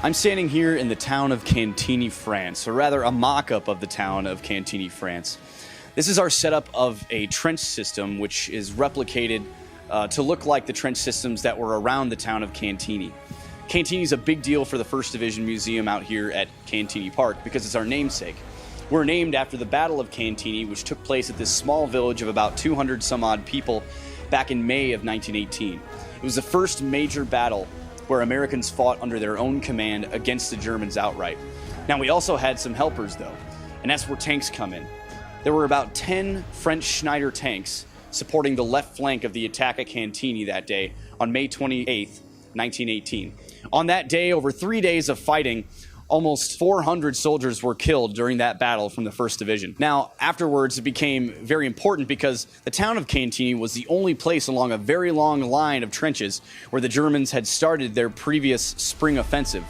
I'm standing here in the town of Cantigny, France, or rather a mock-up of the town of Cantigny, France. This is our setup of a trench system which is replicated to look like the trench systems that were around the town of Cantigny. Cantigny is a big deal for the 1st Division Museum out here at Cantigny Park because it's our namesake. We're named after the Battle of Cantigny, which took place at this small village of about 200 some odd people back in May of 1918. It was the first major battle where Americans fought under their own command against the Germans outright. Now, we also had some helpers, though, and that's where tanks come in. There were about 10 French Schneider tanks supporting the left flank of the attack at Cantigny that day on May 28th, 1918. On that day, over 3 days of fighting, almost 400 soldiers were killed during that battle from the 1st Division. Now, afterwards, it became very important because the town of Cantigny was the only place along a very long line of trenches where the Germans had started their previous spring offensive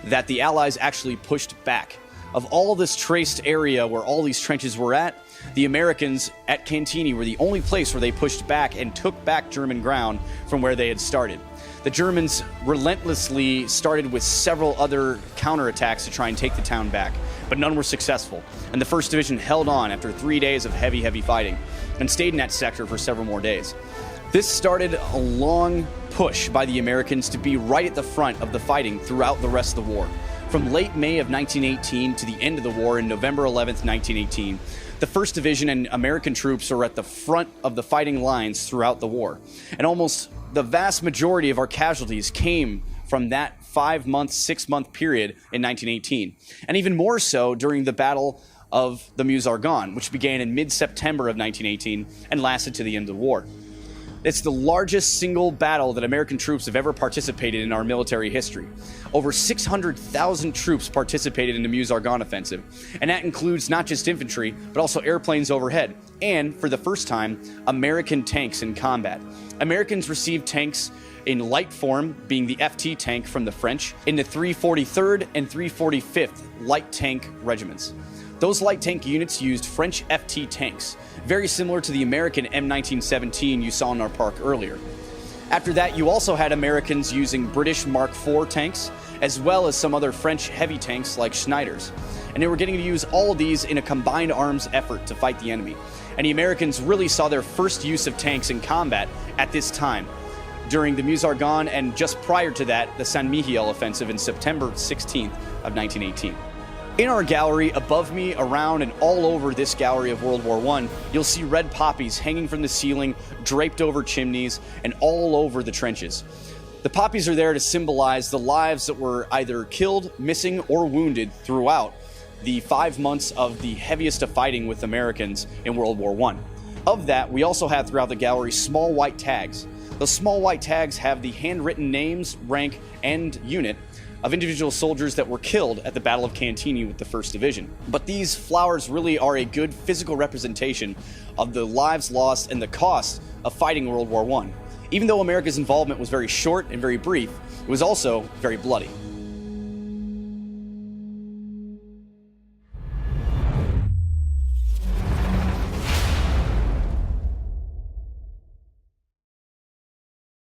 that the Allies actually pushed back. Of all this traced area where all these trenches were at, the Americans at Cantigny were the only place where they pushed back and took back German ground from where they had started. The Germans relentlessly started with several other counterattacks to try and take the town back, but none were successful, and the 1st Division held on after 3 days of heavy fighting and stayed in that sector for several more days. This started a long push by the Americans to be right at the front of the fighting throughout the rest of the war. From late May of 1918 to the end of the war in November 11th, 1918, the 1st Division and American troops are at the front of the fighting lines throughout the war, and almost the vast majority of our casualties came from that 5-month, 6-month period in 1918, and even more so during the Battle of the Meuse-Argonne, which began in mid-September of 1918 and lasted to the end of the war. It's the largest single battle that American troops have ever participated in our military history. Over 600,000 troops participated in the Meuse-Argonne offensive, and that includes not just infantry, but also airplanes overhead, and, for the first time, American tanks in combat. Americans received tanks in light form, being the FT tank from the French, in the 343rd and 345th Light Tank Regiments. Those light tank units used French FT tanks, very similar to the American M1917 you saw in our park earlier. After that, you also had Americans using British Mark IV tanks, as well as some other French heavy tanks like Schneiders. And they were getting to use all of these in a combined arms effort to fight the enemy. And the Americans really saw their first use of tanks in combat at this time, during the Meuse-Argonne and just prior to that, the Saint-Mihiel offensive in September 16th of 1918. In our gallery, above me, around, and all over this gallery of World War I, you'll see red poppies hanging from the ceiling, draped over chimneys, and all over the trenches. The poppies are there to symbolize the lives that were either killed, missing, or wounded throughout the 5 months of the heaviest of fighting with Americans in World War I. Of that, we also have throughout the gallery small white tags. Those small white tags have the handwritten names, rank, and unit of individual soldiers that were killed at the Battle of Cantigny with the 1st Division. But these flowers really are a good physical representation of the lives lost and the cost of fighting World War I. Even though America's involvement was very short and very brief, it was also very bloody.